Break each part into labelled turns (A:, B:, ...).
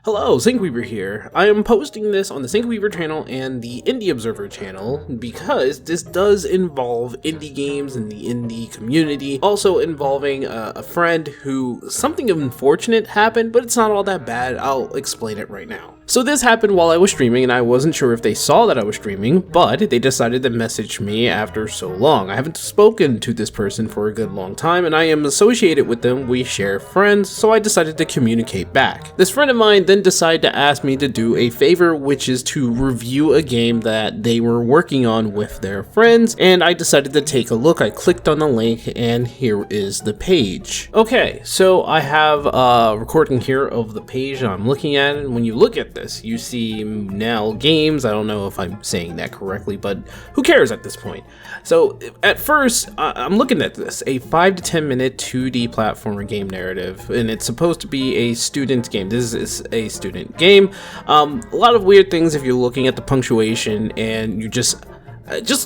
A: Hello, Zinkweaver here. I am posting this on the Zinkweaver channel and the Indie Observer channel because this does involve indie games and the indie community, also involving a friend who something unfortunate happened, but it's not all that bad. I'll explain it right now. So this happened while I was streaming, and I wasn't sure if they saw that I was streaming, but they decided to message me after so long. I haven't spoken to this person for a good long time, and I am associated with them. We share friends, so I decided to communicate back. This friend of mine then decided to ask me to do a favor, which is to review a game that they were working on with their friends, and I decided to take a look. I clicked on the link, and here is the page. Okay, so I have a recording here of the page I'm looking at, and when you look at this, you see now games. I don't know if I'm saying that correctly, but who cares at this point? So at first, I'm looking at this, a 5 to 10 minute 2D platformer game narrative, and it's supposed to be a student game. This is a student game. A lot of weird things if you're looking at the punctuation and you just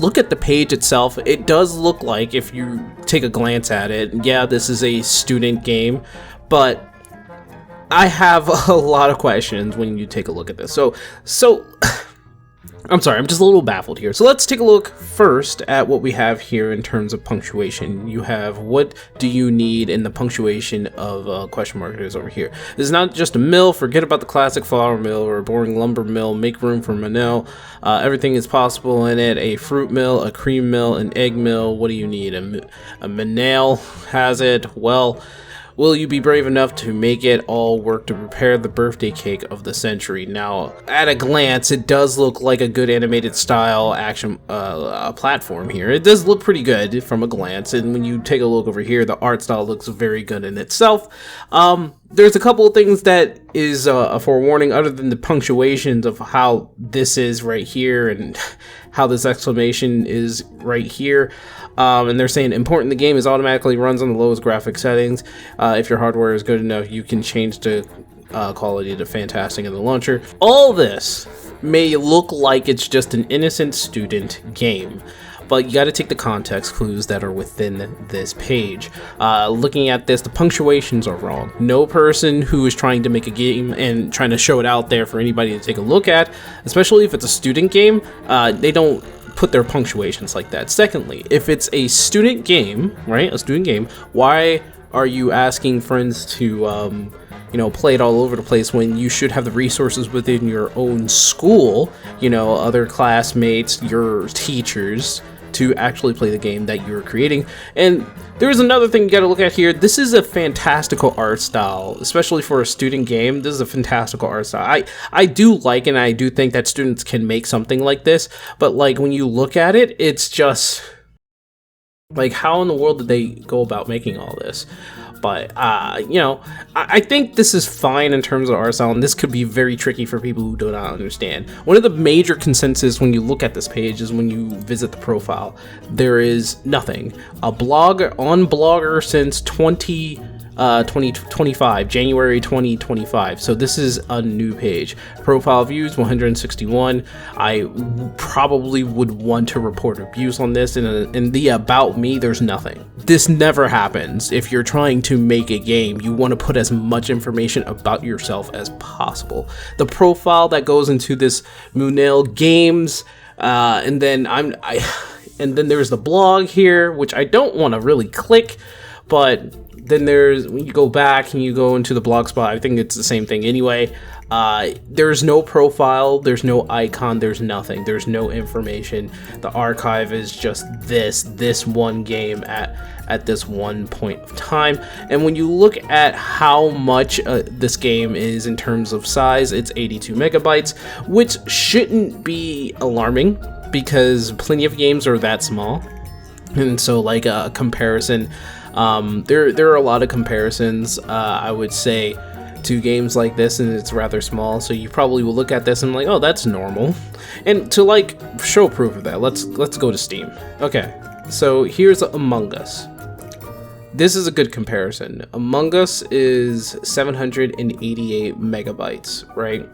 A: look at the page itself. It does look like, if you take a glance at it, yeah, this is a student game, but I have a lot of questions when you take a look at this. So I'm sorry, I'm just a little baffled here. So let's take a look first at what we have here in terms of punctuation. You have what do you need, in the punctuation of question mark is over here. This is not just a mill. Forget about the classic flour mill or a boring lumber mill. Make room for Manel. Everything is possible in it. A fruit mill, a cream mill, an egg mill. What do you need? A Manel has it. Well, will you be brave enough to make it all work to prepare the birthday cake of the century? Now, at a glance, it does look like a good animated style action platform here. It does look pretty good from a glance, and when you take a look over here, the art style looks very good in itself. There's a couple of things that is a forewarning, other than the punctuations of how this is right here and how this exclamation is right here. And they're saying important, the game is automatically runs on the lowest graphic settings. If your hardware is good enough, you can change the quality to fantastic in the launcher. All this may look like it's just an innocent student game, but you got to take the context clues that are within this page. Looking at this, the punctuations are wrong. No person who is trying to make a game and trying to show it out there for anybody to take a look at, especially if it's a student game, they don't put their punctuations like that. Secondly, if it's a student game, right, a student game, why are you asking friends to play it all over the place when you should have the resources within your own school, other classmates, your teachers, to actually play the game that you're creating? And there's another thing you got to look at here. This is a fantastical art style, especially for a student game. This is a fantastical art style. I do like, and I do think that students can make something like this, but like when you look at it, it's just like, how in the world did they go about making all this? But, I think this is fine in terms of art style, and this could be very tricky for people who do not understand. One of the major consensus when you look at this page is when you visit the profile, there is nothing. A blog on Blogger since 2025, January 2025. So this is a new page. Profile views 161. I probably would want to report abuse on this. In the about me, there's nothing. This never happens. If you're trying to make a game, you want to put as much information about yourself as possible. The profile that goes into this Munel Games, and then there's the blog here, which I don't want to really click, but then when you go back and you go into the blog spot, I think it's the same thing anyway. There's no profile, there's no icon, there's nothing, there's no information. The archive is just this one game at this one point of time. And when you look at how much this game is in terms of size, it's 82 megabytes, which shouldn't be alarming because plenty of games are that small. And so, like a comparison, there are a lot of comparisons, I would say, to games like this, and it's rather small, so you probably will look at this and like, oh, that's normal. And to like show proof of that, let's go to Steam. Okay, so here's Among Us. This is a good comparison. Among Us is 788 megabytes, right?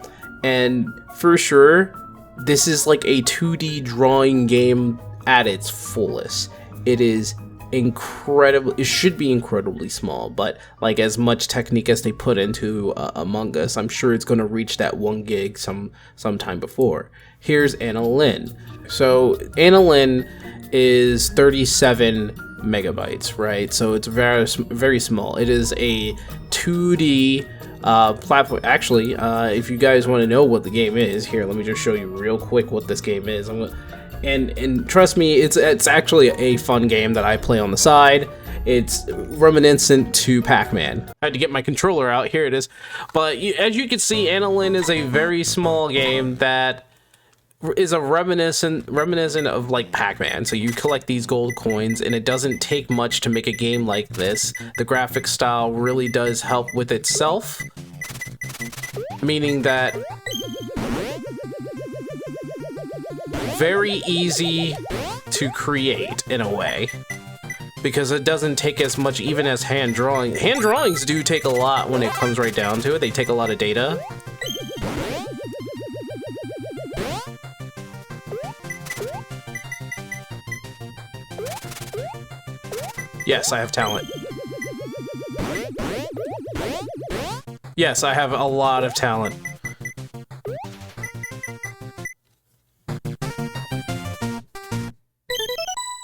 A: And for sure, this is like a 2D drawing game at its fullest. It is incredible. It should be incredibly small, but like as much technique as they put into Among Us, I'm sure it's going to reach that 1 gig sometime before. Here's Anna Lynn. So Anna Lynn is 37 megabytes, right? So it's very small. It is a 2D platform. Actually, if you guys want to know what the game is, here, let me just show you real quick what this game is. And trust me, it's actually a fun game that I play on the side. It's reminiscent to Pac-Man. I had to get my controller out. Here it is. But as you can see, Anna Lynn is a very small game that is a reminiscent of like Pac-Man. So you collect these gold coins, and it doesn't take much to make a game like this. The graphic style really does help with itself, meaning that very easy to create in a way, because it doesn't take as much even as hand drawing. Hand drawings do take a lot when it comes right down to it. They take a lot of data. Yes, I have talent. Yes, I have a lot of talent.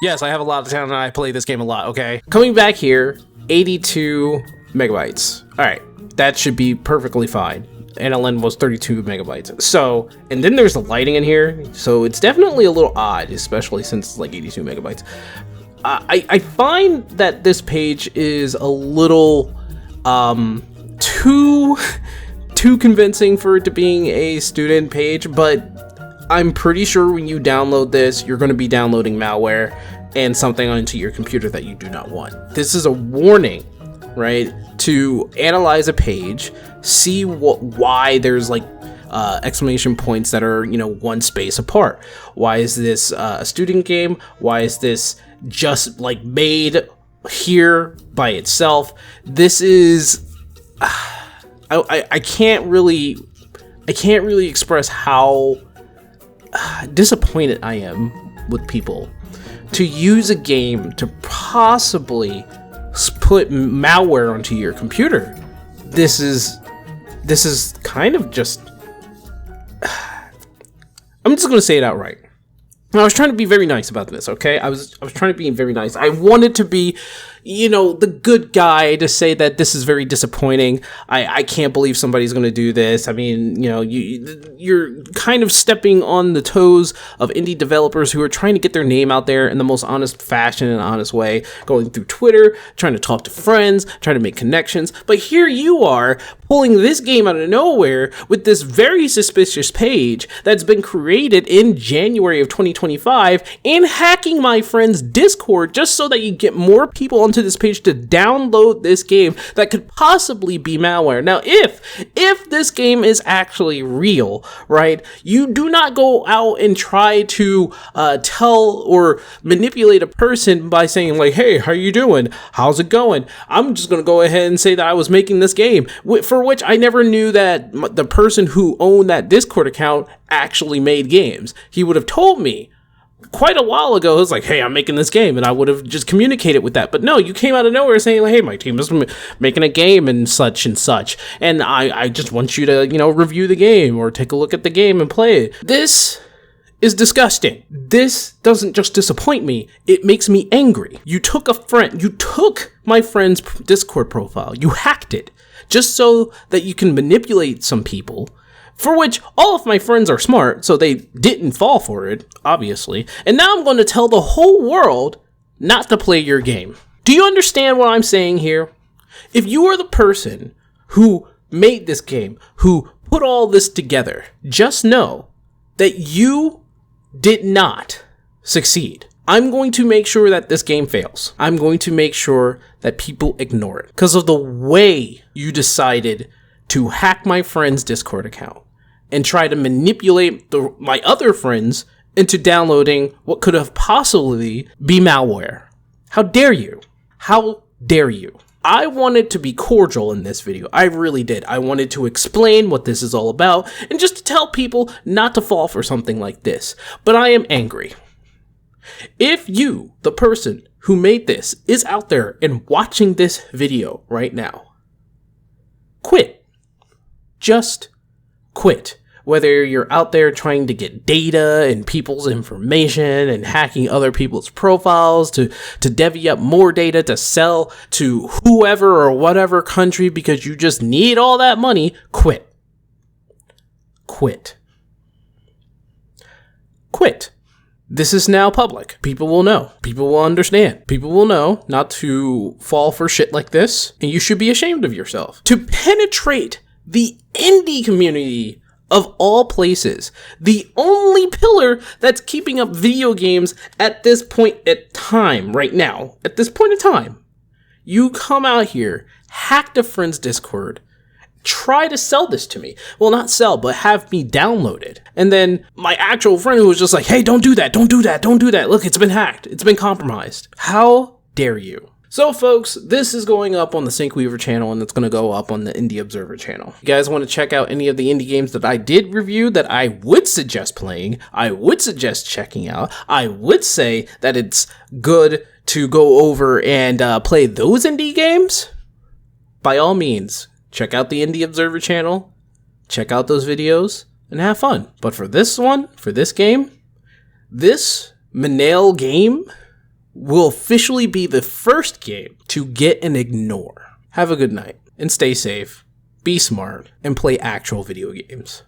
A: Yes, I have a lot of talent and I play this game a lot, okay? Coming back here, 82 megabytes. All right, that should be perfectly fine. Anna Lynn was 32 megabytes. So, and then there's the lighting in here, so it's definitely a little odd, especially since it's like 82 megabytes. I find that this page is a little too convincing for it to being a student page, but I'm pretty sure when you download this, you're going to be downloading malware and something onto your computer that you do not want. This is a warning, right? To analyze a page, see why there's like exclamation points that are, you know, 1 space apart. Why is this a student game? Why is this just like made here by itself? This is I can't really express how disappointed I am with people to use a game to possibly put malware onto your computer. This is kind of just I'm just gonna say it outright. I was trying to be very nice about this, okay? I was trying to be very nice. I wanted to be, you know, the good guy to say that this is very disappointing. I can't believe somebody's going to do this. I mean, you know, you're kind of stepping on the toes of indie developers who are trying to get their name out there in the most honest fashion and honest way, going through Twitter, trying to talk to friends, trying to make connections. But here you are pulling this game out of nowhere with this very suspicious page that's been created in January of 2025 and hacking my friend's Discord just so that you get more people onto this page to download this game that could possibly be malware. Now, if this game is actually real, right, you do not go out and try to tell or manipulate a person by saying like, hey, how you doing? How's it going? I'm just going to go ahead and say that I was making this game, for which I never knew that the person who owned that Discord account actually made games. He would have told me quite a while ago. It was like, hey, I'm making this game, and I would have just communicated with that. But no, you came out of nowhere saying like, hey, my team is making a game and such, and I just want you to, you know, review the game or take a look at the game and play it. This is disgusting. This doesn't just disappoint me, it makes me angry. You took my friend's Discord profile, you hacked it just so that you can manipulate some people, for which all of my friends are smart, so they didn't fall for it, obviously. And now I'm going to tell the whole world not to play your game. Do you understand what I'm saying here? If you are the person who made this game, who put all this together, just know that you did not succeed. I'm going to make sure that this game fails. I'm going to make sure that people ignore it because of the way you decided to hack my friend's Discord account and try to manipulate my other friends into downloading what could have possibly be malware. How dare you? How dare you? I wanted to be cordial in this video. I really did. I wanted to explain what this is all about and just to tell people not to fall for something like this. But I am angry. If you, the person who made this, is out there and watching this video right now, quit. Just quit. Whether you're out there trying to get data and people's information and hacking other people's profiles to divvy up more data to sell to whoever or whatever country because you just need all that money, quit. Quit. Quit. This is now public. People will know. People will understand. People will know not to fall for shit like this, and you should be ashamed of yourself. To penetrate the indie community of all places, the only pillar that's keeping up video games at this point in time, right now, at this point in time, you come out here, hack a friend's Discord, try to sell this to me. Well, not sell, but have me download it. And then my actual friend who was just like, hey, don't do that, don't do that, don't do that. Look, it's been hacked. It's been compromised. How dare you? So folks, this is going up on the Syncweaver channel, and it's going to go up on the Indie Observer channel. You guys want to check out any of the indie games that I did review that I would suggest playing, I would suggest checking out, I would say that it's good to go over and play those indie games? By all means, check out the Indie Observer channel, check out those videos, and have fun. But for this one, for this game, this Manale game will officially be the first game to get an ignore. Have a good night, and stay safe, be smart, and play actual video games.